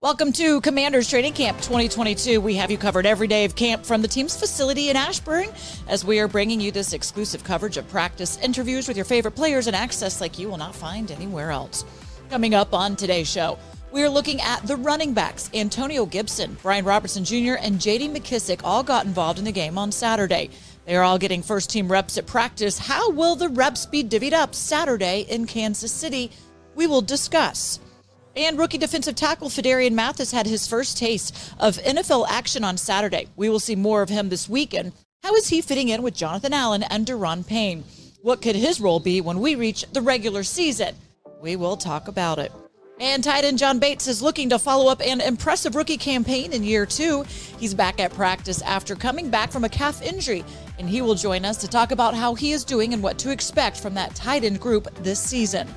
Welcome to Commanders Training Camp 2022. We have you covered every day of camp from the team's facility in Ashburn, as we are bringing you this exclusive coverage of practice, interviews with your favorite players, and access like you will not find anywhere else. Coming up on today's show, we are looking at the running backs. Antonio Gibson, Brian Robertson Jr., and J.D. McKissick all got involved in the game on Saturday. They are all getting first-team reps at practice. How will the reps be divvied up Saturday in Kansas City? We will discuss. And rookie defensive tackle Fiderian Mathis had his first taste of NFL action on Saturday. We will see more of him this weekend. How is he fitting in with Jonathan Allen and Deron Payne? What could his role be when we reach the regular season? We will talk about it. And tight end John Bates is looking to follow up an impressive rookie campaign in year 2. He's back at practice after coming back from a calf injury, and he will join us to talk about how he is doing and what to expect from that tight end group this season.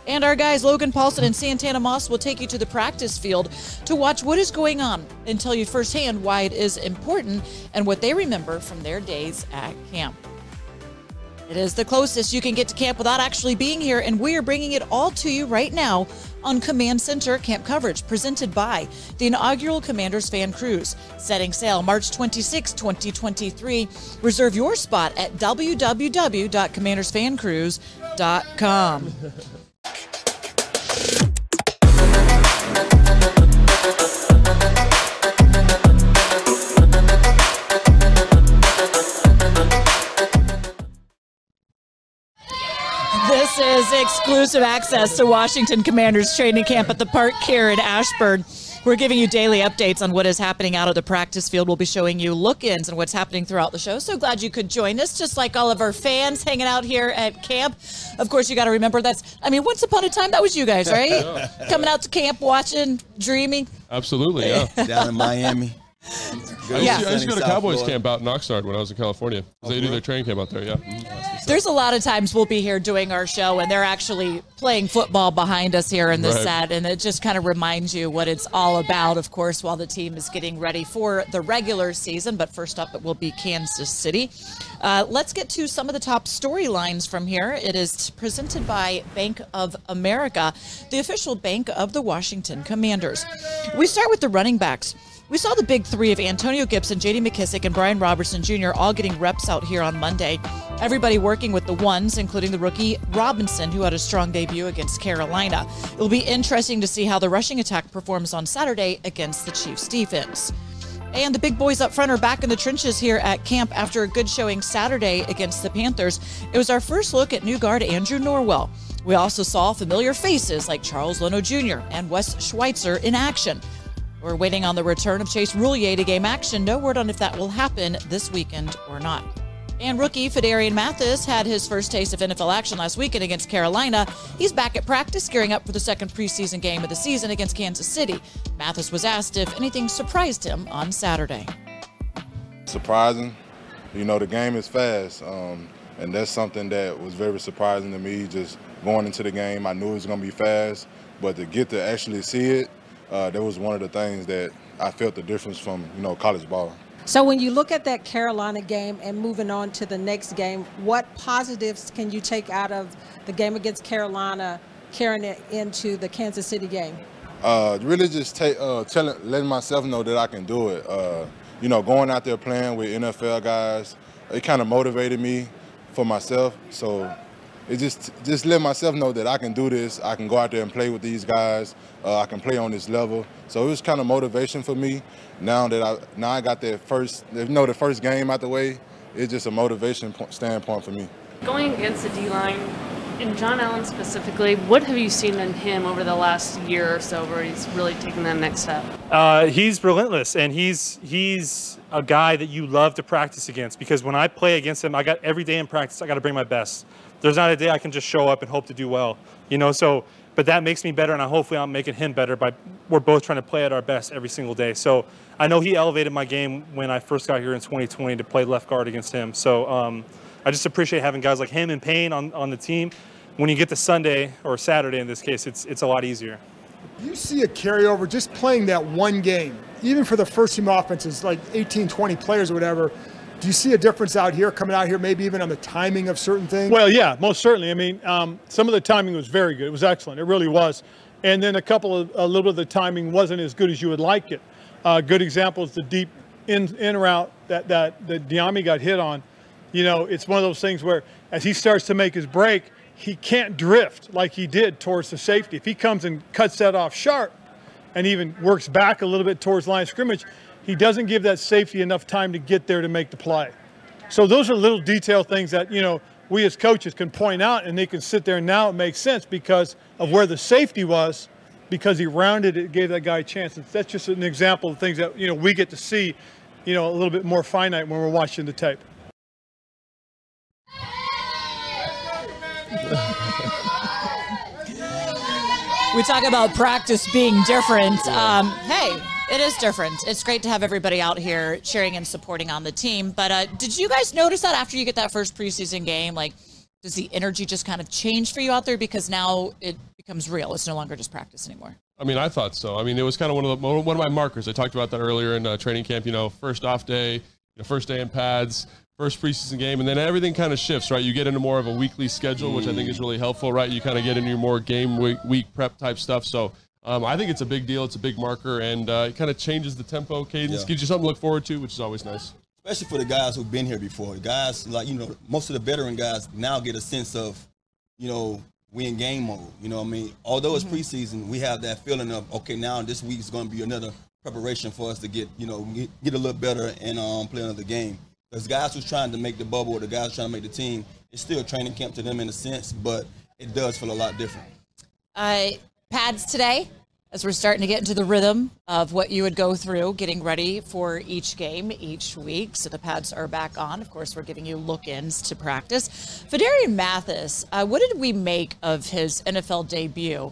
And our guys Logan Paulson and Santana Moss will take you to the practice field to watch what is going on and tell you firsthand why it is important and what they remember from their days at camp. It is the closest you can get to camp without actually being here, and we are bringing it all to you right now on Command Center Camp Coverage, presented by the inaugural Commanders Fan Cruise, setting sail March 26, 2023. Reserve your spot at www.commandersfancruise.com. This is exclusive access to Washington Commanders training camp at the park here in Ashburn. We're giving you daily updates on what is happening out of the practice field. We'll be showing you look-ins and what's happening throughout the show. So glad you could join us, just like all of our fans hanging out here at camp. Of course, you got to remember once upon a time, that was you guys, right? Yeah. Coming out to camp, watching, dreaming. Absolutely, yeah. Down in Miami. I used to go to Cowboys camp out in Oxnard when I was in California. They do their training camp out there, yeah. There's a lot of times we'll be here doing our show, and they're actually playing football behind us here in the set, and it just kind of reminds you what it's all about, of course, while the team is getting ready for the regular season. But first up, it will be Kansas City. Let's get to some of the top storylines from here. It is presented by Bank of America, the official bank of the Washington Commanders. We start with the running backs. We saw the big three of Antonio Gibson, J.D. McKissick, and Brian Robertson Jr. all getting reps out here on Monday. Everybody working with the ones, including the rookie Robinson, who had a strong debut against Carolina. It will be interesting to see how the rushing attack performs on Saturday against the Chiefs defense. And the big boys up front are back in the trenches here at camp after a good showing Saturday against the Panthers. It was our first look at new guard Andrew Norwell. We also saw familiar faces like Charles Leno Jr. and Wes Schweitzer in action. We're waiting on the return of Chase Roulier to game action. No word on if that will happen this weekend or not. And rookie Fiderian Mathis had his first taste of NFL action last weekend against Carolina. He's back at practice, gearing up for the second preseason game of the season against Kansas City. Mathis was asked if anything surprised him on Saturday. Surprising. You know, the game is fast, and that's something that was very surprising to me. Just going into the game, I knew it was going to be fast, but to get to actually see it, that was one of the things that I felt the difference from, college ball. So when you look at that Carolina game and moving on to the next game, what positives can you take out of the game against Carolina, carrying it into the Kansas City game? Really just letting myself know that I can do it. Going out there playing with NFL guys, it kind of motivated me for myself. So it just let myself know that I can do this. I can go out there and play with these guys. I can play on this level. So it was kind of motivation for me. Now that I got that the first game out the way, it's just a motivation standpoint for me. Going against the D-line, and John Allen specifically, what have you seen in him over the last year or so where he's really taken that next step? He's relentless, and he's a guy that you love to practice against, because when I play against him, every day in practice, I got to bring my best. There's not a day I can just show up and hope to do well, but that makes me better, and hopefully I'm making him better we're both trying to play at our best every single day. So I know he elevated my game when I first got here in 2020 to play left guard against him. So I just appreciate having guys like him and Payne on the team. When you get to Sunday, or Saturday in this case, it's a lot easier. You see a carryover just playing that one game, even for the first team offenses, like 18, 20 players or whatever. Do you see a difference coming out here, maybe even on the timing of certain things? Well, yeah, most certainly. I mean, some of the timing was very good. It was excellent. It really was. and then a little bit of the timing wasn't as good as you would like it. Good example is the deep in route that Diami got hit on. You know, it's one of those things where as he starts to make his break, he can't drift like he did towards the safety. If he comes and cuts that off sharp and even works back a little bit towards line of scrimmage, he doesn't give that safety enough time to get there to make the play. So those are little detail things that, you know, we as coaches can point out, and they can sit there and now it makes sense because of where the safety was, because he rounded it, gave that guy a chance. That's just an example of things that, you know, we get to see, you know, a little bit more finite when we're watching the tape. We talk about practice being different. Hey, it is different. It's great to have everybody out here cheering and supporting on the team. But did you guys notice that after you get that first preseason game, like, does the energy just kind of change for you out there because now it becomes real? It's no longer just practice anymore. I mean, I thought so. I mean, it was kind of one of my markers. I talked about that earlier in training camp. You know, first off day, you know, first day in pads, first preseason game, and then everything kind of shifts, right? You get into more of a weekly schedule, which I think is really helpful, right? You kind of get into your more game week prep type stuff. So I think it's a big deal. It's a big marker, and it kind of changes the tempo, cadence, gives you something to look forward to, which is always nice. Especially for the guys who've been here before. Guys, like, you know, most of the veteran guys now get a sense of, you know, we in game mode. You know what I mean? Although it's preseason, we have that feeling of, okay, now this week is going to be another preparation for us to get, you know, get a little better and play another game. Because guys who's trying to make the bubble or the guys trying to make the team, it's still training camp to them in a sense, but it does feel a lot different. Pads today, as we're starting to get into the rhythm of what you would go through, getting ready for each game each week. So the pads are back on. Of course, we're giving you look-ins to practice. Fiderian Mathis, what did we make of his NFL debut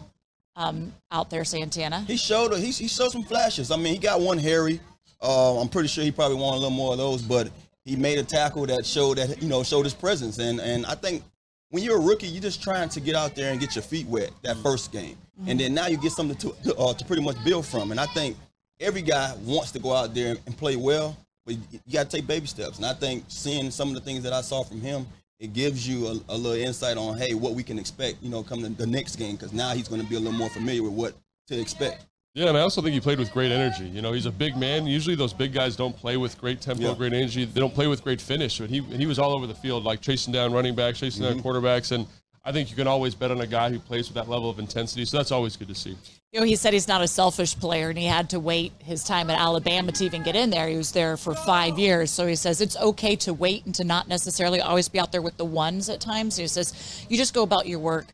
out there, Santana? He showed some flashes. I mean, he got one hairy. I'm pretty sure he probably wanted a little more of those, but he made a tackle that showed his presence. And I think when you're a rookie, you're just trying to get out there and get your feet wet that first game. And then now you get something to pretty much build from. And I think every guy wants to go out there and play well, but you got to take baby steps. And I think seeing some of the things that I saw from him, it gives you a little insight on, hey, what we can expect, you know, coming the next game, because now he's going to be a little more familiar with what to expect. Yeah, and I also think he played with great energy. You know, he's a big man. Usually those big guys don't play with great tempo, great energy. They don't play with great finish. But he was all over the field, like chasing down running backs, chasing down quarterbacks. And I think you can always bet on a guy who plays with that level of intensity. So that's always good to see. You know, he said he's not a selfish player, and he had to wait his time at Alabama to even get in there. He was there for 5 years. So he says it's okay to wait and to not necessarily always be out there with the ones at times. He says you just go about your work.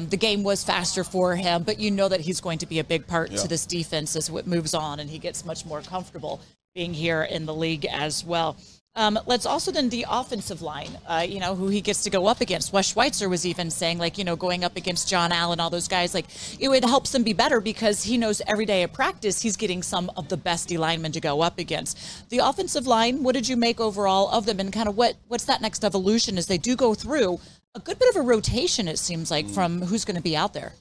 The game was faster for him, but you know that he's going to be a big part to this defense as it moves on, and he gets much more comfortable being here in the league as well. Let's also then the offensive line, you know, who he gets to go up against. Wes Schweitzer was even saying, like, you know, going up against John Allen, all those guys, like, it helps him be better because he knows every day at practice he's getting some of the best D linemen to go up against. The offensive line, what did you make overall of them, and kind of what's that next evolution as they do go through a good bit of a rotation, it seems like, from who's going to be out there?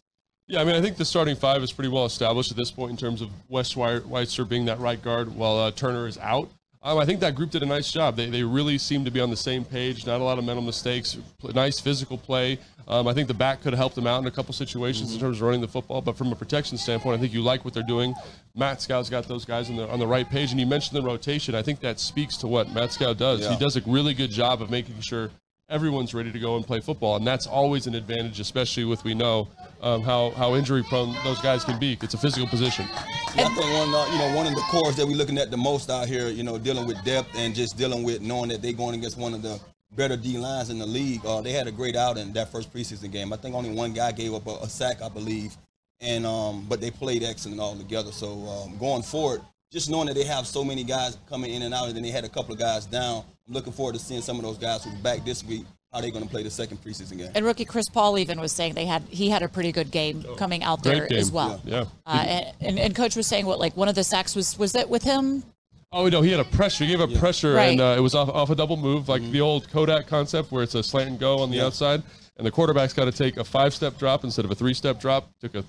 Yeah, I mean, I think the starting five is pretty well established at this point in terms of Wes Schweitzer being that right guard while Turner is out. I think that group did a nice job. They really seem to be on the same page, not a lot of mental mistakes, nice physical play. I think the back could have helped them out in a couple situations in terms of running the football, but from a protection standpoint, I think you like what they're doing. Matt Scout's got those guys on the right page, and you mentioned the rotation. I think that speaks to what Matt Scout does. Yeah. He does a really good job of making sure everyone's ready to go and play football, and that's always an advantage, especially with how injury prone those guys can be. It's a physical position. Yeah, I think one of the cores that we're looking at the most out here, you know, dealing with depth and just dealing with knowing that they're going against one of the better D lines in the league. They had a great outing that first preseason game. I think only one guy gave up a sack, I believe, and but they played excellent all together. So going forward, just knowing that they have so many guys coming in and out, and then they had a couple of guys down, I'm looking forward to seeing some of those guys who's back this week, how they're going to play the second preseason game. And rookie Chris Paul even was saying he had a pretty good game coming out there as well. Yeah. And Coach was saying one of the sacks was that with him? Oh, no, he had a pressure. He gave a pressure, and it was off a double move, like the old Kodak concept where it's a slant and go on the outside, and the quarterback's got to take a 5-step drop instead of a 3-step drop. Took a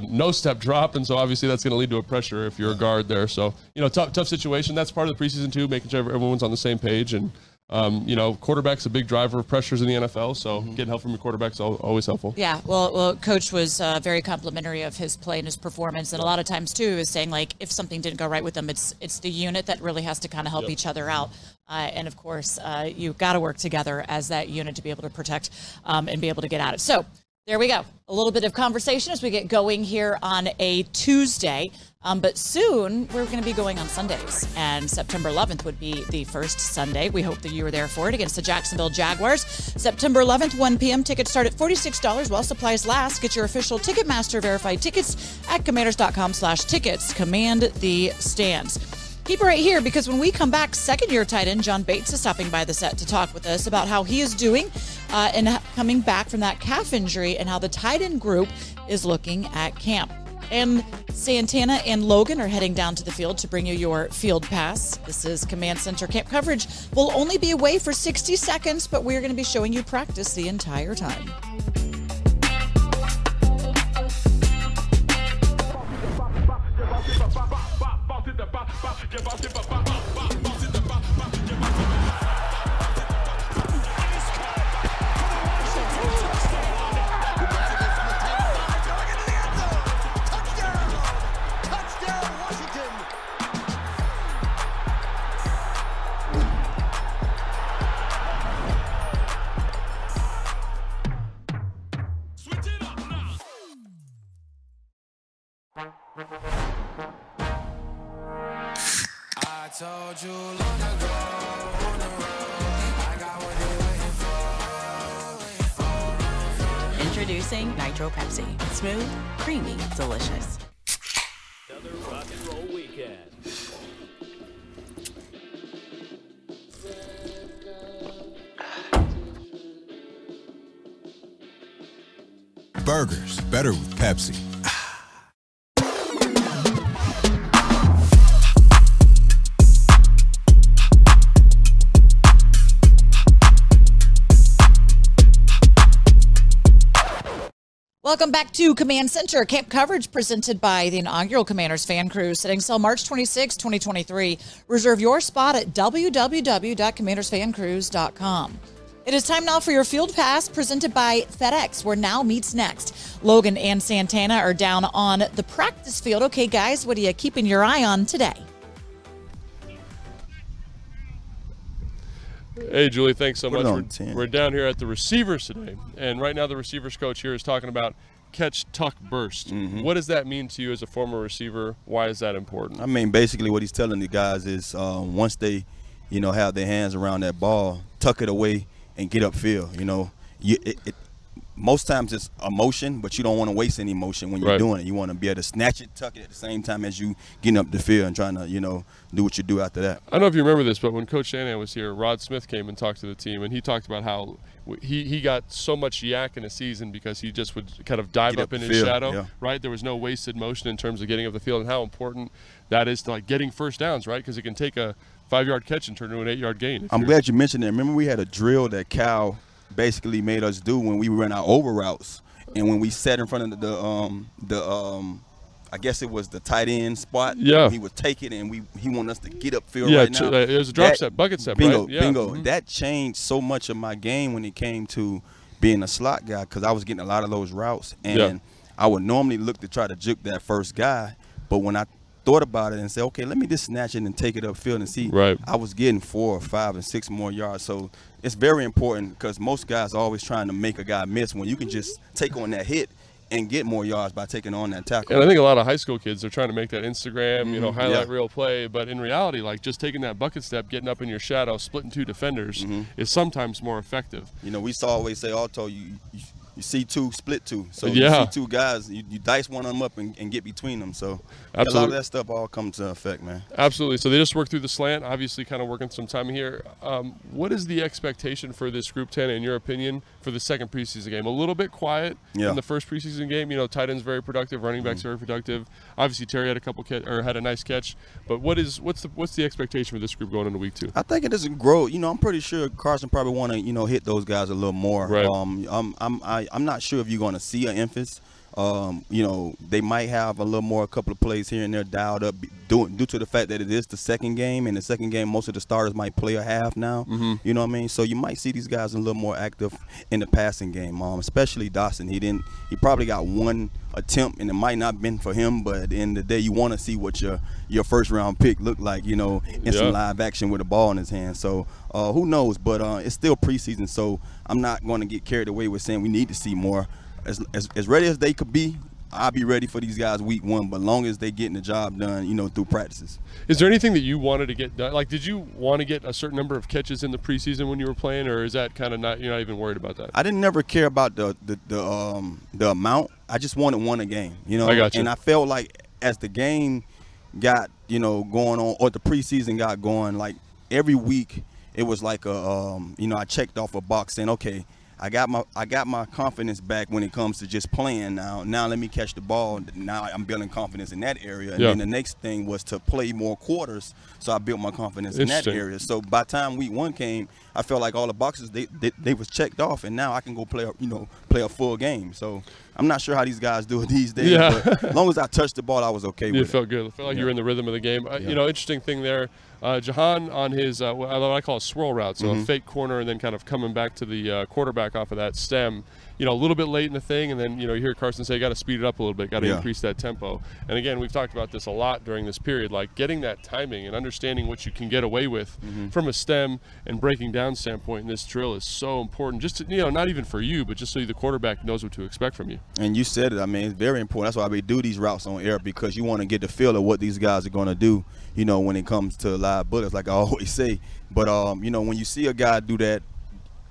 no-step drop, and so obviously that's going to lead to a pressure if you're a guard there. So, you know, tough situation. That's part of the preseason too, making sure everyone's on the same page. And You know, quarterback's a big driver of pressures in the NFL, so getting help from your quarterback's always helpful. Yeah, well, Coach was very complimentary of his play and his performance, and a lot of times too is saying like if something didn't go right with them, it's the unit that really has to kind of help each other out, and of course you've got to work together as that unit to be able to protect and be able to get at it. So there we go, a little bit of conversation as we get going here on a Tuesday. But soon we're going to be going on Sundays, and September 11th would be the first Sunday. We hope that you were there for it against the Jacksonville Jaguars. September 11th, 1 p.m. Tickets start at $46 while supplies last. Get your official Ticketmaster verified tickets at commanders.com/tickets. Command the stands. Keep it right here, because when we come back, second-year tight end John Bates is stopping by the set to talk with us about how he is doing and coming back from that calf injury and how the tight end group is looking at camp. And Santana and Logan are heading down to the field to bring you your field pass. This is Command Center camp coverage. We'll only be away for 60 seconds, but we're going to be showing you practice the entire time. Told you long ago on the road, I got what they waiting for. Introducing Nitro Pepsi. Smooth, creamy, delicious. Another rock and roll weekend. Burgers, better with Pepsi. Welcome back to Command Center camp coverage presented by the inaugural Commanders Fan Cruise. Setting sail March 26, 2023. Reserve your spot at www.commandersfancruise.com. It is time now for your field pass presented by FedEx, where now meets next. Logan and Santana are down on the practice field. Okay, guys, what are you keeping your eye on today? Hey, Julie, thanks so much. We're down here at the receivers today, and right now the receivers coach here is talking about catch, tuck, burst. What does that mean to you as a former receiver? Why is that important? I mean, basically what he's telling the guys is once they, have their hands around that ball, tuck it away and get upfield. Most times it's emotion, but you don't want to waste any emotion when you're doing it. You want to be able to snatch it, tuck it at the same time as you getting up the field and trying to, do what you do after that. I don't know if you remember this, but when Coach Shanahan was here, Rod Smith came and talked to the team, and he talked about how he got so much yak in a season because he just would kind of dive up in his shadow, right? There was no wasted motion in terms of getting up the field, and how important that is to getting first downs, right? Because it can take a 5-yard catch and turn into an 8-yard gain. I'm glad you mentioned that. Remember we had a drill that Cal basically made us do when we ran our over routes, and when we sat in front of I guess it was the tight end spot. Yeah, he would take it, and he wanted us to get upfield right now. It was a drop step, bucket step, bingo, right? Yeah. Bingo. That changed so much of my game when it came to being a slot guy, because I was getting a lot of those routes, and I would normally look to try to juke that first guy, but when I thought about it and said, okay, let me just snatch it and take it upfield and see, I was getting 4 or 5 and 6 more yards. So it's very important, because most guys are always trying to make a guy miss when you can just take on that hit and get more yards by taking on that tackle. And I think a lot of high school kids are trying to make that Instagram, highlight reel play, but in reality, just taking that bucket step, getting up in your shadow, splitting 2 defenders is sometimes more effective. We used to always say, Alto, you see 2, split 2. So you see 2 guys, you dice one of them up and get between them. So a lot of that stuff all comes to effect, man. Absolutely. So they just work through the slant, obviously kind of working some time here. What is the expectation for this Group 10, in your opinion, for the second preseason game? A little bit quiet in the first preseason game. Tight end's very productive, running back's very productive. Obviously, Terry had had a nice catch. But what's the expectation for this group going into week 2? I think it doesn't grow. I'm pretty sure Carson probably want to hit those guys a little more. Right. I'm not sure if you're going to see an emphasis You know, they might have a couple of plays here and there dialed up due to the fact that it is the second game, and the second game most of the starters might play a half now. You know what I mean? So you might see these guys a little more active in the passing game, especially Dawson. He probably got one attempt, and it might not have been for him, but at the end of the day, you want to see what your first round pick looked like, you know, in some live action with a ball in his hand. So who knows? But it's still preseason, so I'm not going to get carried away with saying we need to see more. As ready as they could be, I'll be ready for these guys week 1, but long as they getting the job done, you know, through practices. Is there anything that you wanted to get done? Like, did you want to get a certain number of catches in the preseason when you were playing, or is that kind of you're not even worried about that? I didn't never care about the amount. I just wanted one a game, you know. I got you. And I felt like as the game got, you know, going on, or the preseason got going, like every week it was like you know, I checked off a box saying, okay, I got my confidence back when it comes to just playing now. Now let me catch the ball. Now I'm building confidence in that area. And then the next thing was to play more quarters, so I built my confidence in that area. So by the time week 1 came, I felt like all the boxes they was checked off, and now I can go play a full game. So I'm not sure how these guys do it these days, but as long as I touched the ball, I was okay with it. It felt good. It felt like you were in the rhythm of the game. You know, interesting thing there. Jahan on his what I call a swirl route, so a fake corner and then kind of coming back to the quarterback off of that stem, you know, a little bit late in the thing, and then, you know, you hear Carson say, got to speed it up a little bit, got to increase that tempo. And again, we've talked about this a lot during this period, like getting that timing and understanding what you can get away with from a stem and breaking down standpoint in this drill is so important. Just to, you know, not even for you, but just so the quarterback knows what to expect from you. And you said it. I mean, it's very important. That's why we do these routes on air, because you want to get the feel of what these guys are going to do, you know, when it comes to live bullets, like I always say. But you know, when you see a guy do that,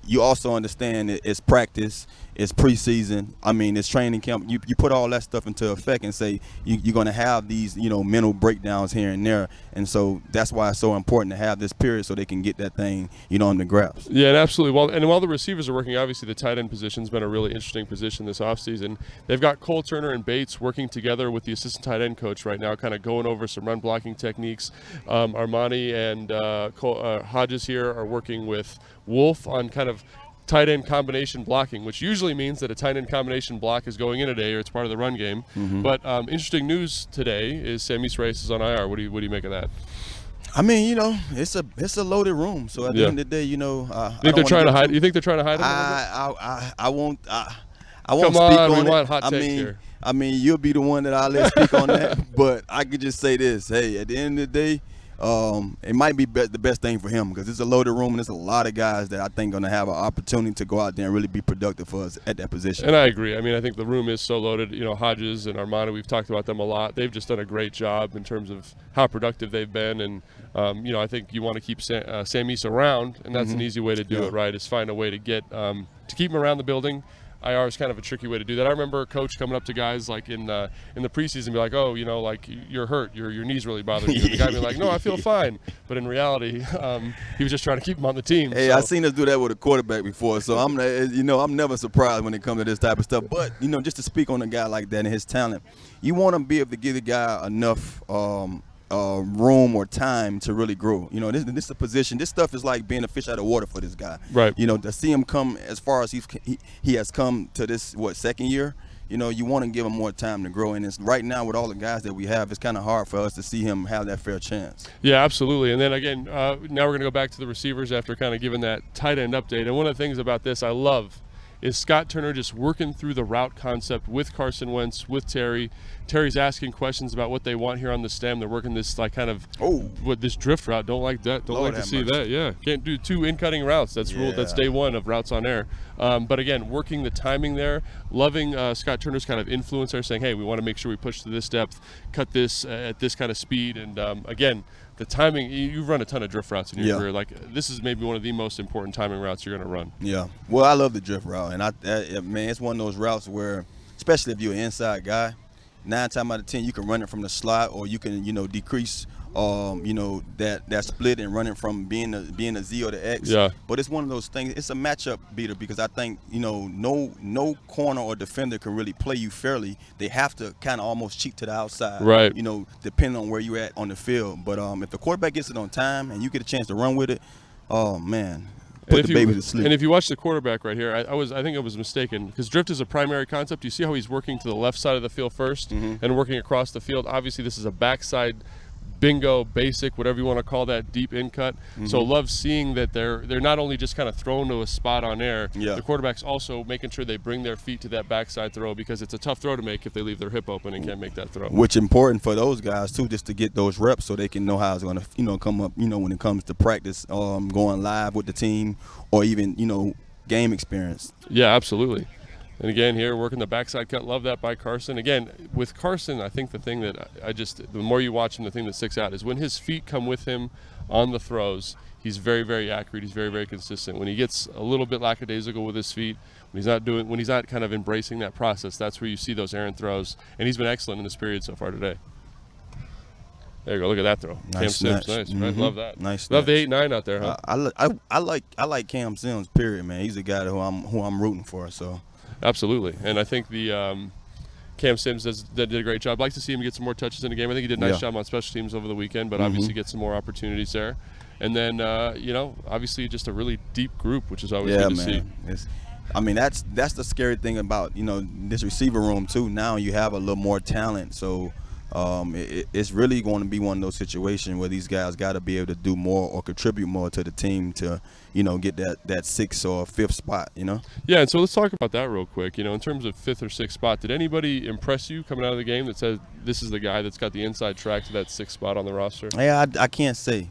you also understand it's practice, it's preseason. I mean, it's training camp. You put all that stuff into effect and say you're going to have these, you know, mental breakdowns here and there. And so that's why it's so important to have this period so they can get that thing, you know, on the grabs. Yeah, and absolutely. While the receivers are working, obviously the tight end position's been a really interesting position this offseason. They've got Cole Turner and Bates working together with the assistant tight end coach right now, kind of going over some run blocking techniques. Armani and Hodges here are working with Wolf on kind of tight end combination blocking, which usually means that a tight end combination block is going in a day or it's part of the run game. But interesting news today is Samis Reyes is on IR. What do you make of that? I mean, you know, it's a loaded room. So at the end of the day, you know, you think they're trying to hide? You think they're trying to hide him? I won't Come speak on, on we it. want hot takes here. I mean, you'll be the one that I'll let speak on that. But I could just say this: hey, at the end of the day, it might be the best thing for him, because it's a loaded room and there's a lot of guys that I think going to have an opportunity to go out there and really be productive for us at that position. And I agree. I mean, I think the room is so loaded. You know, Hodges and Armani, we've talked about them a lot. They've just done a great job in terms of how productive they've been. And, you know, I think you want to keep Samis around, and that's an easy way to do it, right, is find a way to get to keep him around the building. IR is kind of a tricky way to do that. I remember a coach coming up to guys like in the preseason and be like, oh, you know, like you're hurt, your knees really bothering you. And the guy be like, no, I feel fine. But in reality, he was just trying to keep him on the team. Hey, I've seen us do that with a quarterback before, so I'm never surprised when it comes to this type of stuff. But, you know, just to speak on a guy like that and his talent, you want to be able to give the guy enough room or time to really grow. You know, this is a position. This stuff is like being a fish out of water for this guy. Right. You know, to see him come as far as he has come to this second year. You know, you want to give him more time to grow. And it's right now with all the guys that we have, it's kind of hard for us to see him have that fair chance. Yeah, absolutely. And then again, now we're going to go back to the receivers after kind of giving that tight end update. And one of the things about this I love is Scott Turner just working through the route concept with Carson Wentz, with Terry. Terry's asking questions about what they want here on the stem. They're working this like kind of this drift route. Don't like that. Don't like to see that. Yeah, can't do 2 in-cutting routes. That's rule. That's day 1 of routes on air. But again, working the timing there. Loving Scott Turner's kind of influence there, saying, hey, we want to make sure we push to this depth, cut this at this kind of speed. And again, the timing, you've run a ton of drift routes in your career. Like, this is maybe one of the most important timing routes you're going to run. Yeah. Well, I love the drift route. And, man, it's one of those routes where, especially if you're an inside guy, 9 times out of 10, you can run it from the slot, or you can, you know, decrease, you know, that split and run it from being a Z or the X. Yeah. But it's one of those things. It's a matchup beater, because I think, you know, no corner or defender can really play you fairly. They have to kind of almost cheat to the outside. Right. You know, depending on where you're at on the field. But if the quarterback gets it on time and you get a chance to run with it, oh man. put the baby to sleep. And if you watch the quarterback right here, I think I was mistaken because drift is a primary concept. You see how he's working to the left side of the field first and working across the field. Obviously, this is a backside bingo, basic, whatever you want to call that, deep in cut. So love seeing that they're not only just kind of thrown to a spot on air. The quarterback's also making sure they bring their feet to that backside throw because it's a tough throw to make if they leave their hip open and can't make that throw. Which important for those guys too, just to get those reps so they can know how it's going to come up. When it comes to practice, going live with the team, or even game experience. Yeah, absolutely. And again, here working the backside cut, love that by Carson. Again, with Carson, I think the thing that the more you watch him, the thing that sticks out is when his feet come with him on the throws, he's very, very accurate. He's very, very consistent. When he gets a little bit lackadaisical with his feet, when he's not kind of embracing that process, that's where you see those errant throws. And he's been excellent in this period so far today. There you go. Look at that throw. Nice Cam Sims, snatch. nice. Right? Love that. Nice. Love the 8-9 out there, huh? I like Cam Sims. Period, man. He's a guy who I'm rooting for. So. Absolutely, and I think the Cam Sims did a great job. I'd like to see him get some more touches in the game. I think he did a nice job on special teams over the weekend, but obviously get some more opportunities there. And then, obviously just a really deep group, which is always good to see. That's the scary thing about, this receiver room, too. Now you have a little more talent, so it's really going to be one of those situations where these guys got to be able to do more or contribute more to the team to, get that 6th or 5th spot, Yeah, and so let's talk about that real quick. In terms of 5th or 6th spot, did anybody impress you coming out of the game that says this is the guy that's got the inside track to that 6th spot on the roster? Yeah, I can't say.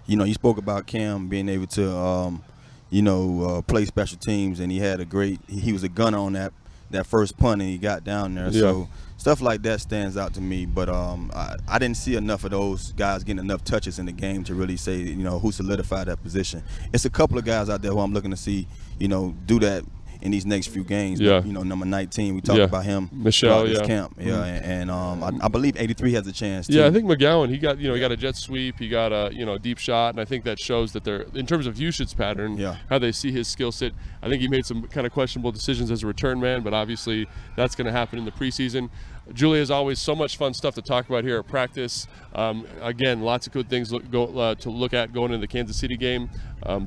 You spoke about Cam being able to, play special teams, and he was a gunner on that first punt, and he got down there. Yeah. So stuff like that stands out to me. But I didn't see enough of those guys getting enough touches in the game to really say, who solidified that position. It's a couple of guys out there who I'm looking to see, do that in these next few games. Yeah. Number 19, we talked about him. Michelle, this camp. Yeah, and I believe 83 has a chance too. Yeah, I think McGowan, he got he got a jet sweep, he got a deep shot, and I think that shows that they're, in terms of usage pattern, how they see his skill set. I think he made some kind of questionable decisions as a return man, but obviously that's going to happen in the preseason. Julie, as always, so much fun stuff to talk about here at practice. Again, lots of good things to look at going into the Kansas City game.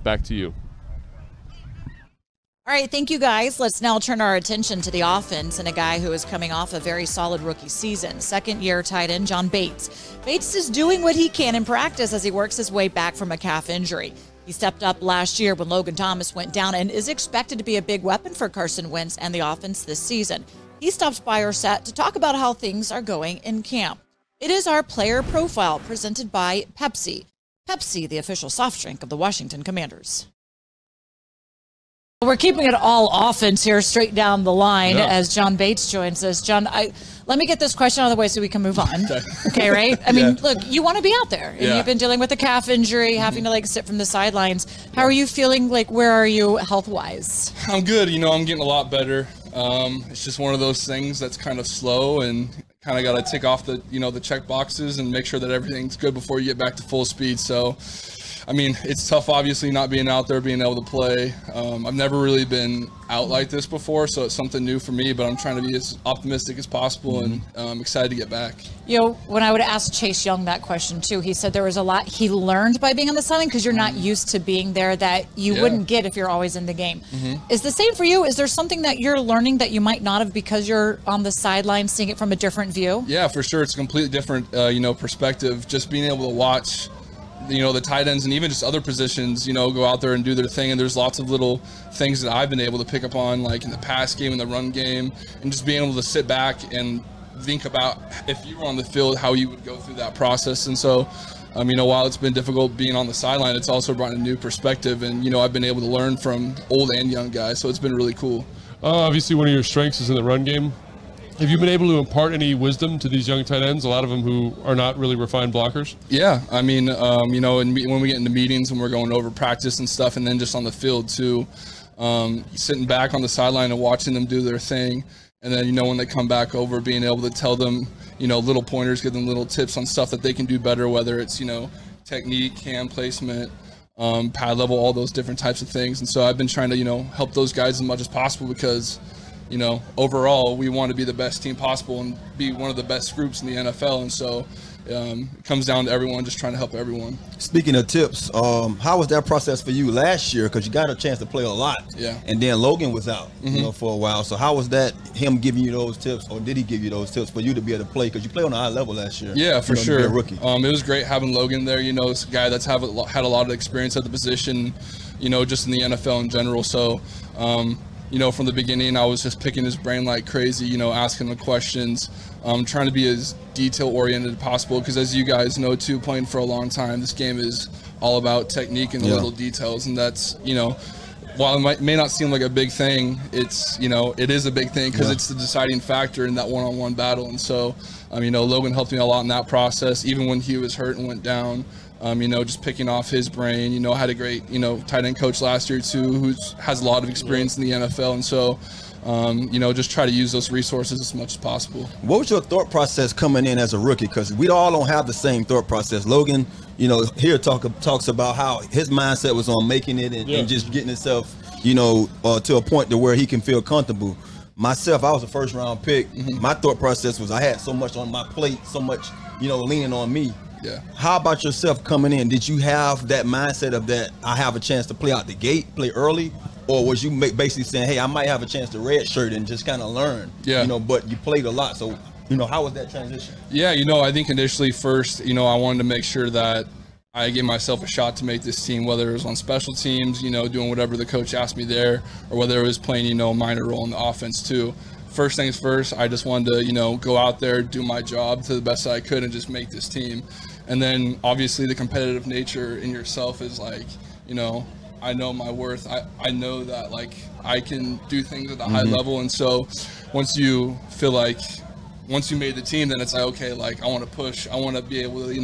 Back to you. All right, thank you, guys. Let's now turn our attention to the offense and a guy who is coming off a very solid rookie season. Second-year tight end John Bates. Bates is doing what he can in practice as he works his way back from a calf injury. He stepped up last year when Logan Thomas went down and is expected to be a big weapon for Carson Wentz and the offense this season. He stopped by our set to talk about how things are going in camp. It is our player profile presented by Pepsi. Pepsi, the official soft drink of the Washington Commanders. We're keeping it all offense here, straight down the line, as John Bates joins us. John, let me get this question out of the way so we can move on. Okay, right? I mean, look, you want to be out there. And you've been dealing with a calf injury, having to, sit from the sidelines. How are you feeling? Where are you health-wise? I'm good. I'm getting a lot better. It's just one of those things that's kind of slow and kind of got to tick off the, the check boxes and make sure that everything's good before you get back to full speed. So, it's tough, obviously, not being out there, being able to play. I've never really been out like this before, so it's something new for me, but I'm trying to be as optimistic as possible, and I'm excited to get back. When I would ask Chase Young that question, too, he said there was a lot he learned by being on the sideline because you're not used to being there that you wouldn't get if you're always in the game. Is the same for you? Is there something that you're learning that you might not have because you're on the sideline, seeing it from a different view? Yeah, for sure. It's a completely different, perspective. Just being able to watch the tight ends and even just other positions, go out there and do their thing. And there's lots of little things that I've been able to pick up on, like in the pass game and the run game, and just being able to sit back and think about if you were on the field, how you would go through that process. And so, while it's been difficult being on the sideline, it's also brought a new perspective. And, I've been able to learn from old and young guys. So it's been really cool. Obviously, one of your strengths is in the run game. Have you been able to impart any wisdom to these young tight ends, a lot of them who are not really refined blockers? Yeah, when we get into meetings and we're going over practice and stuff, and then just on the field too, sitting back on the sideline and watching them do their thing. And then, when they come back over, being able to tell them, little pointers, give them little tips on stuff that they can do better, whether it's, technique, hand placement, pad level, all those different types of things. And so I've been trying to, help those guys as much as possible because, you know, overall, we want to be the best team possible and be one of the best groups in the NFL. And so it comes down to everyone just trying to help everyone. Speaking of tips, how was that process for you last year? Because you got a chance to play a lot. Yeah. And then Logan was out, you know, for a while. So how was that, him giving you those tips, or did he give you those tips for you to be able to play? Because you played on a high level last year. Yeah, for sure. To be a rookie. It was great having Logan there. You know, it's a guy that's had a lot of experience at the position, you know, just in the NFL in general. So, you know, from the beginning, I was just picking his brain like crazy, you know, asking him questions, trying to be as detail-oriented as possible. Because as you guys know, too, playing for a long time, this game is all about technique and the little details. And that's, you know, while it may not seem like a big thing, it's, you know, it is a big thing because it's the deciding factor in that one-on-one battle. And so, you know, Logan helped me a lot in that process, even when he was hurt and went down. You know, just picking off his brain. You know, had a great, you know, tight end coach last year too, who has a lot of experience in the NFL, and so, you know, just try to use those resources as much as possible. What was your thought process coming in as a rookie? Because we all don't have the same thought process. Logan, you know, here talks about how his mindset was on making it and just getting himself, you know, to a point to where he can feel comfortable. Myself, I was a first-round pick. My thought process was I had so much on my plate, so much, you know, leaning on me. Yeah. How about yourself coming in? Did you have that mindset of that I have a chance to play out the gate, play early? Or was you basically saying, hey, I might have a chance to redshirt and just kind of learn? Yeah. You know, but you played a lot. So, you know, how was that transition? Yeah, you know, I think initially first, you know, I wanted to make sure that I gave myself a shot to make this team, whether it was on special teams, you know, doing whatever the coach asked me there, or whether it was playing, you know, a minor role in the offense too. First things first, I just wanted to, you know, go out there, do my job to the best that I could and just make this team. And then obviously the competitive nature in yourself is like, you know, I know my worth. I know that like I can do things at a high level. And so once you feel like, once you made the team, then it's like, okay, like I want to push. I want to be able to, you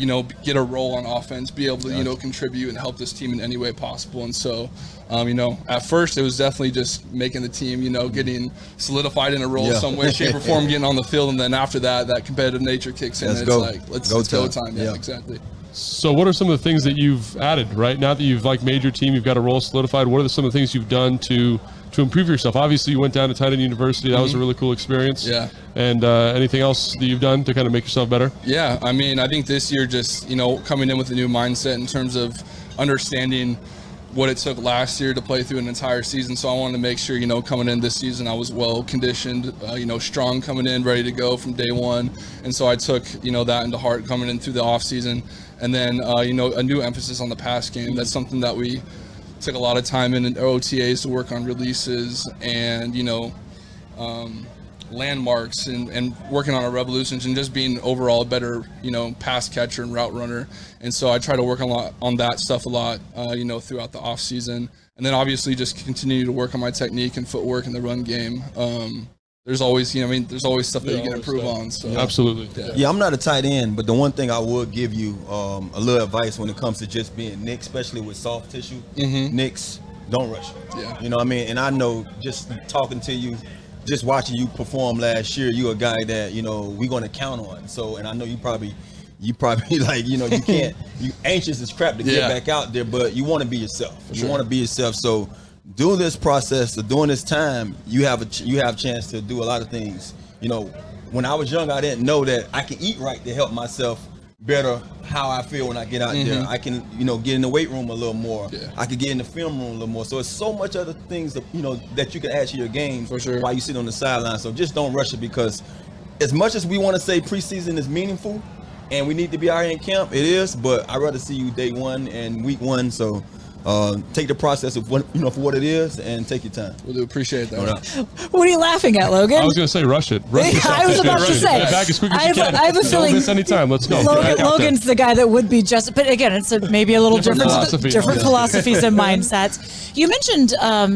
know, get a role on offense, be able to, you know, contribute and help this team in any way possible. And so, you know, at first it was definitely just making the team, you know, getting solidified in a role some way, shape, or form, getting on the field. And then after that, that competitive nature kicks in. It's like, let's go time. Yeah, exactly. So what are some of the things that you've added, right? Now that you've like made your team, you've got a role solidified, what are some of the things you've done to improve yourself? Obviously, you went down to tight end university. That was a really cool experience. Yeah. And anything else that you've done to kind of make yourself better? Yeah, I mean, I think this year just, you know, coming in with a new mindset in terms of understanding what it took last year to play through an entire season. So I wanted to make sure, you know, coming in this season, I was well conditioned, you know, strong coming in, ready to go from day one. And so I took, you know, that into heart coming in through the off season. And then, you know, a new emphasis on the pass game. That's something that we took a lot of time in OTAs to work on releases and, you know, landmarks and working on our revolutions and just being overall a better, you know, pass catcher and route runner. And so I try to work on that stuff a lot, you know, throughout the off season. And then obviously just continue to work on my technique and footwork in the run game. There's always, you know, I mean, there's always stuff that you can improve on. So absolutely. Yeah, I'm not a tight end, but the one thing I would give you a little advice when it comes to just being Nick, especially with soft tissue. Nicks, don't rush it. Yeah. You know what I mean? And I know just talking to you, just watching you perform last year, you're a guy that, you know, we're going to count on. So, and I know you probably like, you know, you can't, you anxious as crap to get back out there, but you want to be yourself. You want to be yourself. So doing this process or during this time, you have a chance to do a lot of things. You know, when I was young, I didn't know that I can eat right to help myself better how I feel when I get out there. I can, you know, get in the weight room a little more. I could get in the film room a little more. So it's so much other things that, you know, that you can add to your game while you sit on the sideline. So just don't rush it, because as much as we want to say preseason is meaningful and we need to be out here in camp, it is, but I'd rather see you day one and week one. So take the process of what, you know, for what it is, and take your time. We do appreciate that. What are you laughing at, Logan? I was going to say rush it. I was about to say. Get back as quick as you can. I have a feeling. Don't miss any time. Let's go. Logan's the guy that would be just. But again, it's maybe a little different philosophies and mindsets. You mentioned,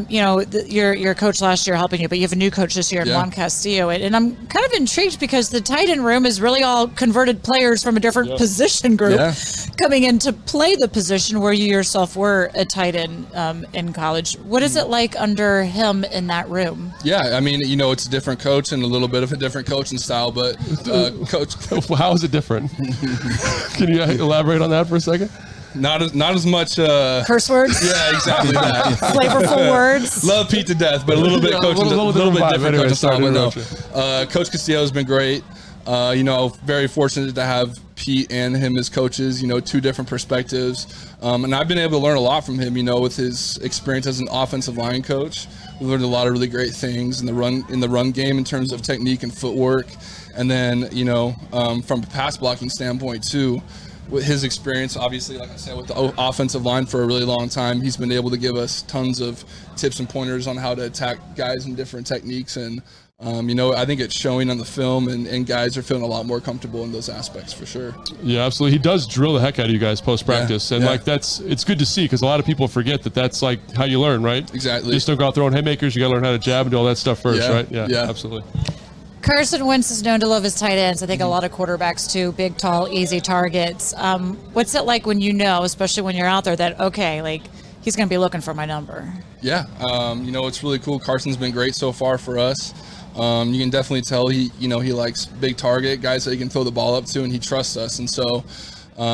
you know, your coach last year helping you, but you have a new coach this year in Juan Castillo, and I'm kind of intrigued because the tight end room is really all converted players from a different position group coming in to play the position where you yourself were a tight end in college. What is it like under him in that room? Yeah, I mean, you know, it's a different coach and a little bit of a different coaching style, but coach. How is it different? Can you elaborate on that for a second? Not as much curse words. Yeah, exactly that. Flavorful words. Love Pete to death, but a little bit coaching, a little bit different coaching style. But no, Coach Castillo has been great. You know, very fortunate to have Pete and him as coaches. You know, two different perspectives, and I've been able to learn a lot from him. You know, with his experience as an offensive line coach, we learned a lot of really great things in the run game in terms of technique and footwork, and then you know, from a pass blocking standpoint too. With his experience, obviously, like I said, with the offensive line for a really long time, he's been able to give us tons of tips and pointers on how to attack guys in different techniques. And, you know, I think it's showing on the film, and guys are feeling a lot more comfortable in those aspects for sure. Yeah, absolutely. He does drill the heck out of you guys post-practice. And, like, it's good to see because a lot of people forget that that's, like, how you learn, right? Exactly. You just don't go out throwing haymakers. You got to learn how to jab and do all that stuff first, right? Yeah, absolutely. Carson Wentz is known to love his tight ends. I think a lot of quarterbacks too. Big, tall, easy targets. What's it like when you know, especially when you're out there, that okay, like he's going to be looking for my number? Yeah, you know, it's really cool. Carson's been great so far for us. You can definitely tell he likes big target guys that he can throw the ball up to, and he trusts us. And so,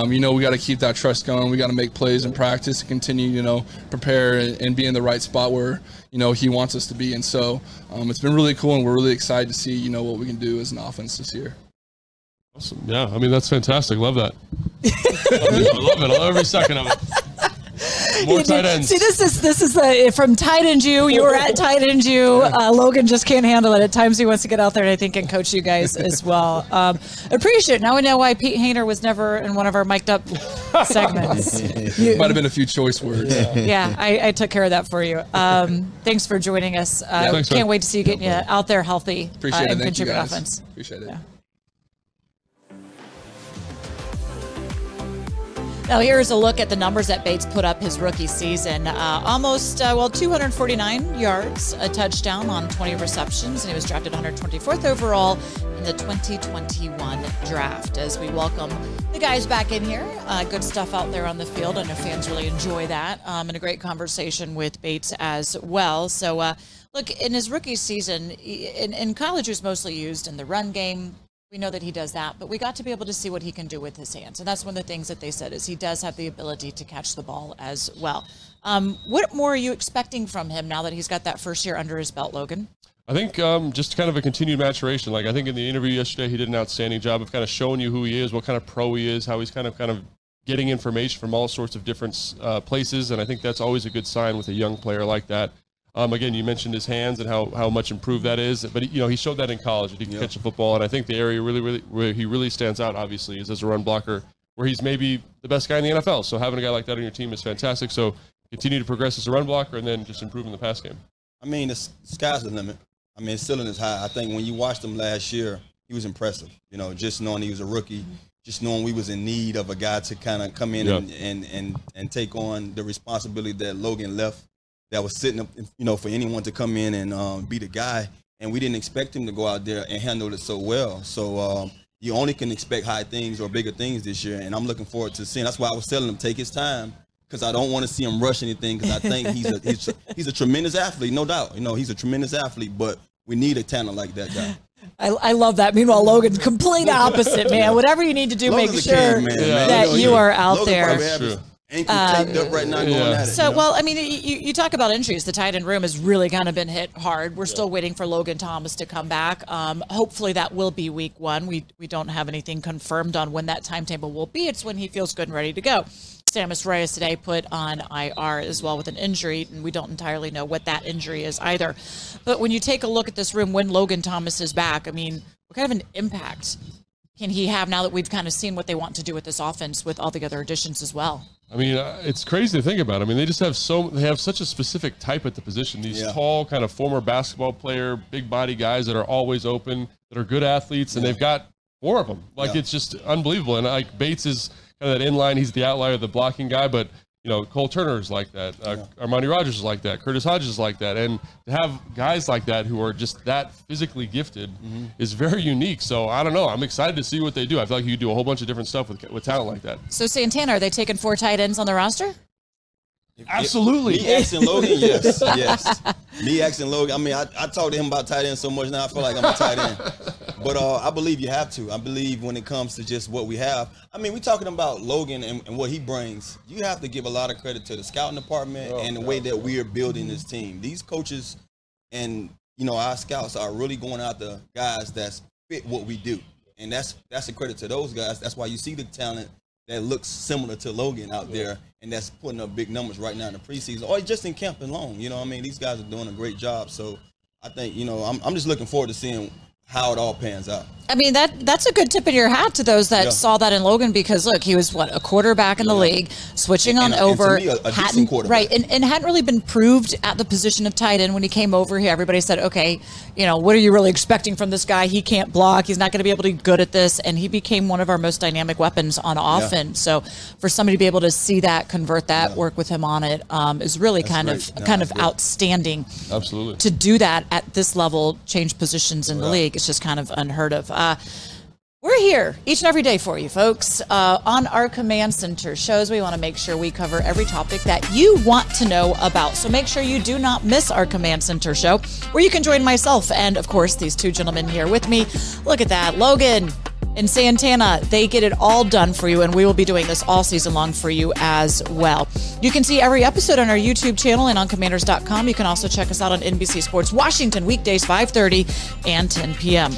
you know, we got to keep that trust going. We got to make plays in practice and continue, you know, prepare and be in the right spot where, you know, he wants us to be. And so it's been really cool, and we're really excited to see, you know, what we can do as an offense this year. Awesome. Yeah, I mean, that's fantastic. Love that. I love it. I love every second of it. More tight ends. See, this is from tight end you. You were at tight end you. Logan just can't handle it. At times he wants to get out there, and I think can coach you guys as well. Appreciate it. Now we know why Pete Hayner was never in one of our mic'd up segments. Might have been a few choice words. Yeah, I took care of that for you. Thanks for joining us. Can't wait to see you getting you out there healthy and contribute offense. Appreciate it. Now here's a look at the numbers that Bates put up his rookie season. Almost 249 yards, a touchdown on 20 receptions, and he was drafted 124th overall in the 2021 draft. As we welcome the guys back in here, good stuff out there on the field. I know fans really enjoy that, and a great conversation with Bates as well. So look, in his rookie season, in college he was mostly used in the run game. We know that he does that, but we got to be able to see what he can do with his hands. And that's one of the things that they said is he does have the ability to catch the ball as well. What more are you expecting from him now that he's got that first year under his belt, Logan? I think just kind of a continued maturation. Like I think in the interview yesterday, he did an outstanding job of kind of showing you who he is, what kind of pro he is, how he's kind of getting information from all sorts of different places. And I think that's always a good sign with a young player like that. Again, you mentioned his hands and how much improved that is, but you know he showed that in college that he can catch a football, and I think the area where he really stands out, obviously, is as a run blocker, where he's maybe the best guy in the NFL. So having a guy like that on your team is fantastic. So continue to progress as a run blocker, and then just improve in the pass game. I mean, the sky's the limit. I mean, his ceiling is high. I think when you watched him last year, he was impressive. You know, just knowing he was a rookie, just knowing we was in need of a guy to kind of come in and take on the responsibility that Logan left. That was sitting up, you know, for anyone to come in and be the guy, and we didn't expect him to go out there and handle it so well. So you only can expect high things or bigger things this year, and I'm looking forward to seeing. That's why I was telling him take his time, because I don't want to see him rush anything. Because I think he's a tremendous athlete, no doubt. You know, he's a tremendous athlete, but we need a talent like that guy. I love that. Meanwhile, Logan's complete opposite, man. Whatever you need to do, make sure that you are out there. Ankle taped up right now going at it. So, well, I mean, you talk about injuries. The tight end room has really kind of been hit hard. We're still waiting for Logan Thomas to come back. Hopefully that will be week 1. We don't have anything confirmed on when that timetable will be. It's when he feels good and ready to go. Samus Reyes today put on IR as well with an injury, and we don't entirely know what that injury is either. But when you take a look at this room when Logan Thomas is back, I mean, what kind of an impact can he have now that we've kind of seen what they want to do with this offense with all the other additions as well? I mean, it's crazy to think about. I mean, they just have such a specific type at the position. These tall, kind of former basketball player, big body guys that are always open, that are good athletes, and they've got 4 of them. Like it's just unbelievable. And like Bates is kind of that inline. He's the outlier, the blocking guy, but you know, Cole Turner is like that. Armani Rogers is like that. Curtis Hodges is like that. And to have guys like that who are just that physically gifted is very unique. So I don't know. I'm excited to see what they do. I feel like you could do a whole bunch of different stuff with talent like that. So Santana, are they taking 4 tight ends on the roster? Absolutely. Me asking Logan, yes. Me asking Logan. I mean, I talk to him about tight ends so much now. I feel like I'm a tight end. But I believe you have to. I believe when it comes to just what we have. I mean, we're talking about Logan and what he brings. You have to give a lot of credit to the scouting department and the way that we are building this team. These coaches and, you know, our scouts are really going after guys that's fit what we do. And that's a credit to those guys. That's why you see the talent that looks similar to Logan out there, and that's putting up big numbers right now in the preseason, or just in camp alone. You know what I mean? These guys are doing a great job. So I think, you know, I'm just looking forward to seeing how it all pans out. I mean, that's a good tip in your hat to those that saw that in Logan, because look, he was a quarterback in the league, switching on over, and to me, a decent quarterback. right, and hadn't really been proved at the position of tight end when he came over here. Everybody said, okay, you know, what are you really expecting from this guy? He can't block. He's not going to be able to be good at this, and he became one of our most dynamic weapons on offense. So for somebody to be able to see that, convert that, work with him on it, is really kind of outstanding. Absolutely. To do that at this level, change positions in the league, it's just kind of unheard of. We're here each and every day for you, folks. On our Command Center shows, we want to make sure we cover every topic that you want to know about. So make sure you do not miss our Command Center show, where you can join myself and, of course, these two gentlemen here with me. Look at that. Logan and Santana, they get it all done for you, and we will be doing this all season long for you as well. You can see every episode on our YouTube channel and on commanders.com. You can also check us out on NBC Sports Washington, weekdays 5:30 and 10 p.m.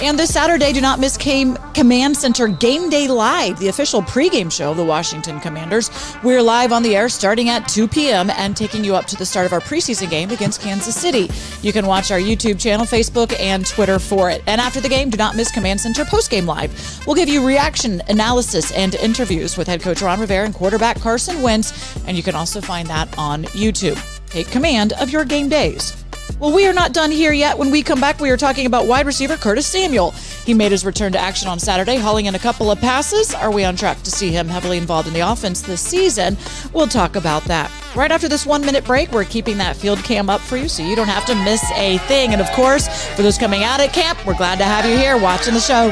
And this Saturday, do not miss Command Center Game Day Live, the official pregame show of the Washington Commanders. We're live on the air starting at 2 p.m. and taking you up to the start of our preseason game against Kansas City. You can watch our YouTube channel, Facebook, and Twitter for it. And after the game, do not miss Command Center Postgame Live. We'll give you reaction, analysis, and interviews with head coach Ron Rivera and quarterback Carson Wentz, and you can also find that on YouTube. Take command of your game days. Well, we are not done here yet. When we come back, we are talking about wide receiver Curtis Samuel. He made his return to action on Saturday, hauling in a couple of passes. Are we on track to see him heavily involved in the offense this season? We'll talk about that. Right after this 1-minute break, we're keeping that field cam up for you so you don't have to miss a thing. And of course, for those coming out at camp, we're glad to have you here watching the show.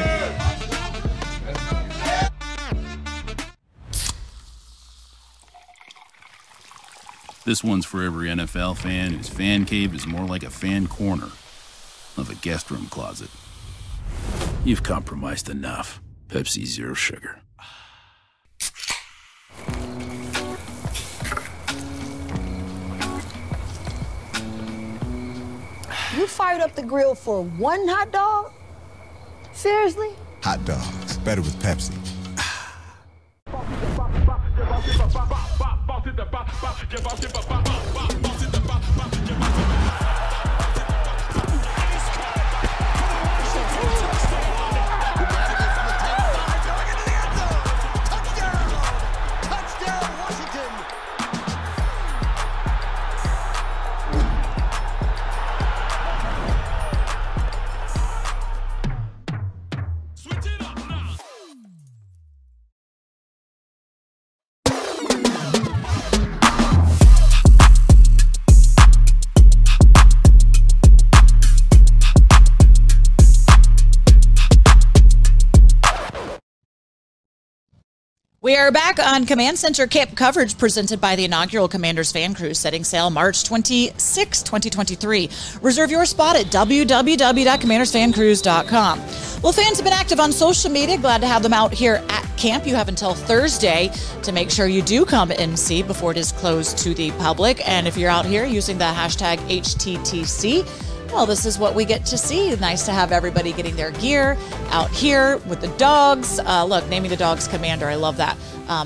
This one's for every NFL fan whose fan cave is more like a fan corner of a guest room closet. You've compromised enough. Pepsi Zero Sugar. You fired up the grill for one hot dog? Seriously? Hot dogs, better with Pepsi. We are back on Command Center Camp coverage presented by the inaugural Commanders Fan Cruise, setting sail March 26, 2023. Reserve your spot at www.commandersfancruise.com. Well, fans have been active on social media. Glad to have them out here at camp. You have until Thursday to make sure you do come and see before it is closed to the public. And if you're out here using the hashtag HTTC, well, this is what we get to see. Nice to have everybody getting their gear out here with the dogs. Look, naming the dogs Commander. I love that.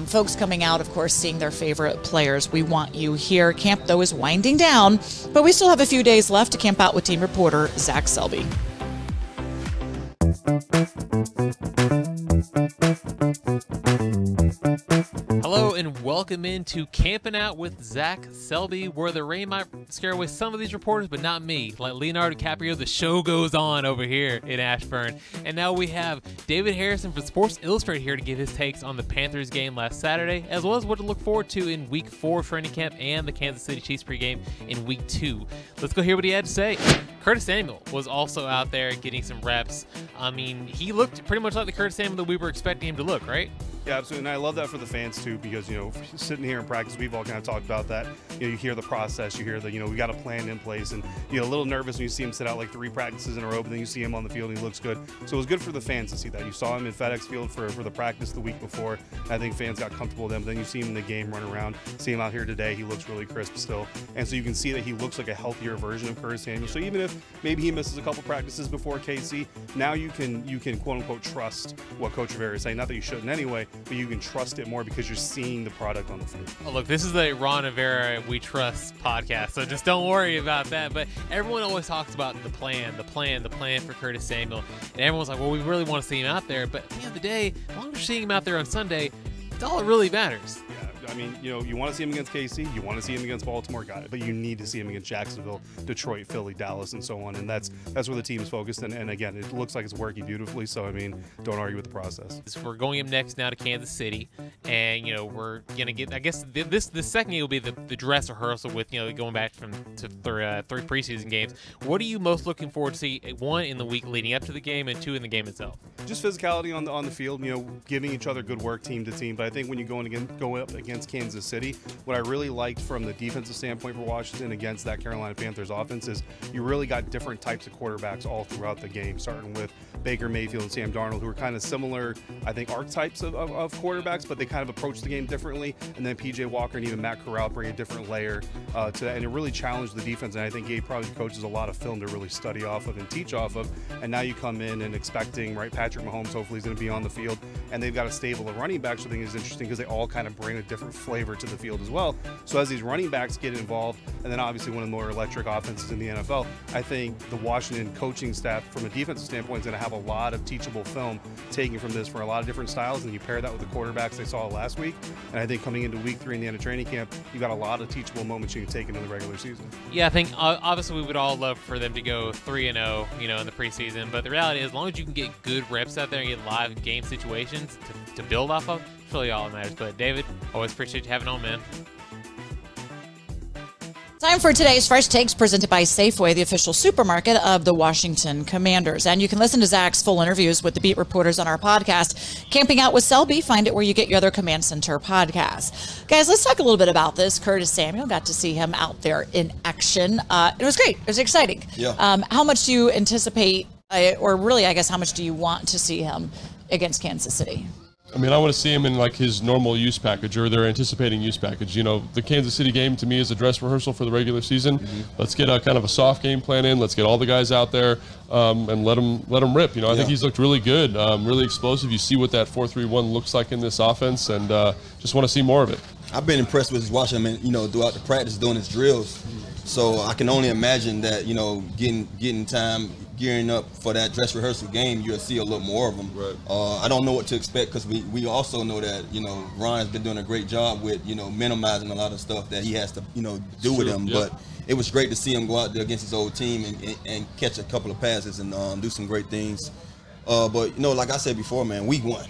Folks coming out, of course, seeing their favorite players. We want you here. Camp, though, is winding down, but we still have a few days left to camp out with team reporter Zach Selby. Hello and welcome into Camping Out with Zach Selby, where the rain might scare away some of these reporters, but not me. Like Leonardo DiCaprio, the show goes on over here in Ashburn. And now we have David Harrison from Sports Illustrated here to give his takes on the Panthers game last Saturday, as well as what to look forward to in Week 4 training camp and the Kansas City Chiefs pregame in Week 2. Let's go hear what he had to say. Curtis Samuel was also out there getting some reps. I mean, he looked pretty much like the Curtis Samuel that we were expecting him to look, right? Yeah, absolutely, and I love that for the fans too, because sitting here in practice, we've all kind of talked about that. You hear the process, you hear the we got a plan in place, and you get a little nervous when you see him sit out like 3 practices in a row, but then you see him on the field and he looks good. So it was good for the fans to see that. You saw him in FedEx Field for the practice the week before. I think fans got comfortable with him. Then you see him in the game run around. See him out here today. He looks really crisp still, and so you can see that he looks like a healthier version of Curtis Samuel. So even if maybe he misses a couple practices before KC, now you can quote unquote trust what Coach Rivera is saying. Not that you shouldn't anyway, but you can trust it more because you're seeing the product on the field. Oh, look, this is the Ron Rivera We Trust podcast, so just don't worry about that. But everyone always talks about the plan for Curtis Samuel, and everyone's like, well, we really want to see him out there. But at the end of the day, as long as you're seeing him out there on Sunday, it's all that really matters. I mean, you want to see him against KC, you want to see him against Baltimore, got it. But you need to see him against Jacksonville, Detroit, Philly, Dallas, and so on. And that's where the team's focused. And again, it looks like it's working beautifully. So, I mean, don't argue with the process. We're going up next now to Kansas City. And, we're going to get, I guess, the second game will be the dress rehearsal with, going back to 3 preseason games. What are you most looking forward to see, 1, in the week leading up to the game, and 2, in the game itself? Just physicality on the field, giving each other good work team to team. But I think when you go up against Kansas City, what I really liked from the defensive standpoint for Washington against that Carolina Panthers offense is you really got different types of quarterbacks all throughout the game, starting with Baker Mayfield and Sam Darnold, who are kind of similar, I think, archetypes of quarterbacks, but they kind of approach the game differently. And then P.J. Walker and even Matt Corral bring a different layer to that, and it really challenged the defense. And I think gave probably coaches a lot of film to really study off of and teach off of. And now you come in and expecting, right, Patrick Mahomes hopefully is going to be on the field, and they've got a stable of running backs, which I think is interesting because they all kind of bring a different flavor to the field as well. So as these running backs get involved, and then obviously one of the more electric offenses in the NFL, I think the Washington coaching staff from a defensive standpoint is going to have a lot of teachable film taken from this for a lot of different styles, and you pair that with the quarterbacks they saw last week, and I think coming into week 3 in the end of training camp, you got a lot of teachable moments you can take into the regular season. Yeah, I think obviously we would all love for them to go 3-0, in the preseason, but the reality is as long as you can get good reps out there and get live game situations to build off of, it's really all that matters. But David, always appreciate you having on, man. Time for today's Fresh Takes, presented by Safeway, the official supermarket of the Washington Commanders. And you can listen to Zach's full interviews with the beat reporters on our podcast, Camping Out with Selby. Find it where you get your other Command Center podcasts. Guys, let's talk a little bit about this. Curtis Samuel, got to see him out there in action. It was great. It was exciting. Yeah. How much do you anticipate, or really, I guess, how much do you want to see him against Kansas City? I mean, I want to see him in like his normal use package, or their anticipating use package. The Kansas City game to me is a dress rehearsal for the regular season. Let's get a kind of a soft game plan in. Let's get all the guys out there and let them rip. I think he's looked really good, really explosive. You see what that 4-3-1 looks like in this offense, and just want to see more of it. I've been impressed with watching him, throughout the practice doing his drills. So I can only imagine that, getting time, gearing up for that dress rehearsal game, you'll see a little more of them. Right. I don't know what to expect because we also know that, Ron has been doing a great job with, minimizing a lot of stuff that he has to, do with him. Yep. But it was great to see him go out there against his old team and catch a couple of passes and do some great things. But, like I said before, man, week 1.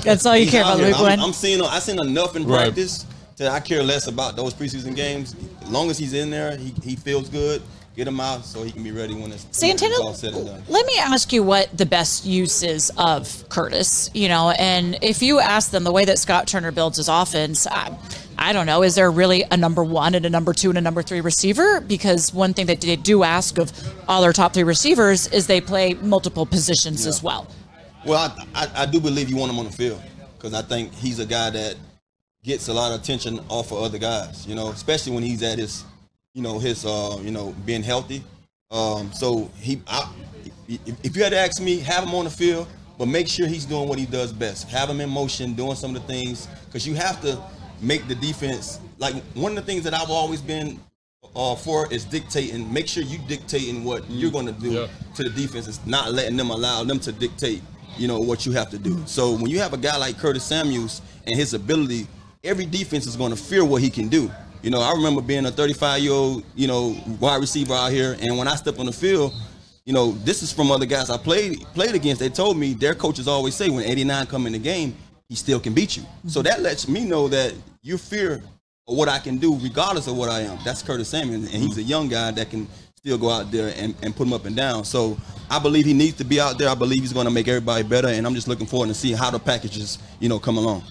That's all you care about, week 1. I've seen enough in practice that I care less about those preseason games. As long as he's in there, he feels good. Get him out so he can be ready when it's all said and done. Let me ask you what the best use is of Curtis, and if you ask them the way that Scott Turner builds his offense, I don't know, is there really a number 1 and a number 2 and a number 3 receiver? Because one thing that they do ask of all their top 3 receivers is they play multiple positions as well. Well, I do believe you want him on the field because I think he's a guy that gets a lot of attention off of other guys, especially when he's at his being healthy. So if you had to ask me, have him on the field, but make sure he's doing what he does best. Have him in motion, doing some of the things, because you have to make the defense, like one of the things that I've always been for is dictating. Make sure you dictating what you're going to do to the defense. It's not allow them to dictate, what you have to do. So when you have a guy like Curtis Samuels and his ability, every defense is going to fear what he can do. I remember being a 35-year-old, wide receiver out here, and when I step on the field, this is from other guys I played against. They told me their coaches always say when 89 come in the game, he still can beat you. So that lets me know that you fear of what I can do regardless of what I am. That's Curtis Samuel, and he's a young guy that can still go out there and put them up and down. So I believe he needs to be out there. I believe he's going to make everybody better, and I'm just looking forward to see how the packages, come along.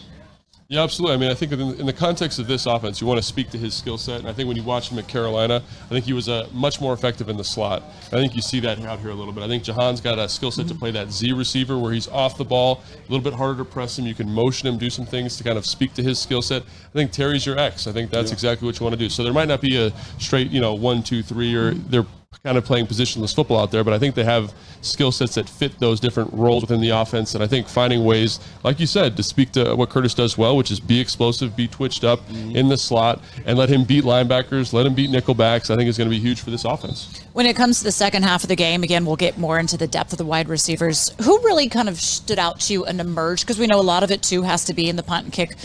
Yeah, absolutely. I mean, I think in the context of this offense, you want to speak to his skill set. And I think when you watch him at Carolina, I think he was much more effective in the slot. I think you see that out here a little bit. I think Jahan's got a skill set to play that Z receiver where he's off the ball, a little bit harder to press him. You can motion him, do some things to kind of speak to his skill set. I think Terry's your X. I think that's exactly what you want to do. So there might not be a straight, 1, 2, 3, or they're kind of playing positionless football out there, but I think they have skill sets that fit those different roles within the offense. And I think finding ways, like you said, to speak to what Curtis does well, which is be explosive, be twitched up in the slot, and let him beat linebackers, let him beat nickelbacks, I think is going to be huge for this offense. When it comes to the second half of the game, again, we'll get more into the depth of the wide receivers. Who really kind of stood out to you and emerged? Because we know a lot of it, too, has to be in the punt and kick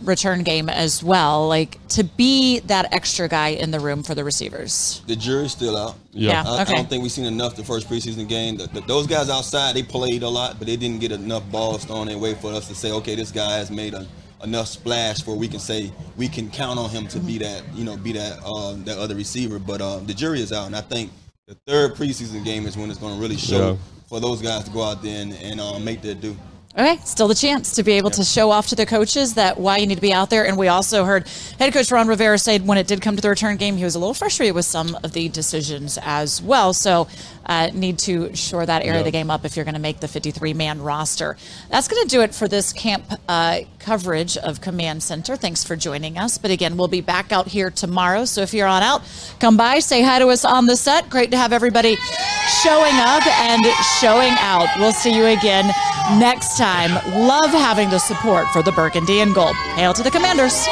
return game as well, like to be that extra guy in the room for the receivers. The jury's still out. I don't think we've seen enough the first preseason game. Those guys outside, they played a lot, but they didn't get enough balls thrown their way for us to say, okay, this guy has made enough splash for we can say we can count on him to be that, that other receiver. But the jury is out, and I think the third preseason game is when it's going to really show for those guys to go out there and make their due. Okay, still the chance to be able to show off to the coaches that why you need to be out there. And we also heard head coach Ron Rivera say when it did come to the return game, he was a little frustrated with some of the decisions as well. So need to shore that area of the game up if you're going to make the 53-man roster. That's going to do it for this camp coverage of Command Center. Thanks for joining us. But again, we'll be back out here tomorrow. So if you're on out, come by, say hi to us on the set. Great to have everybody showing up and showing out. We'll see you again next time. Love having the support for the Burgundy and Gold. Hail to the Commanders.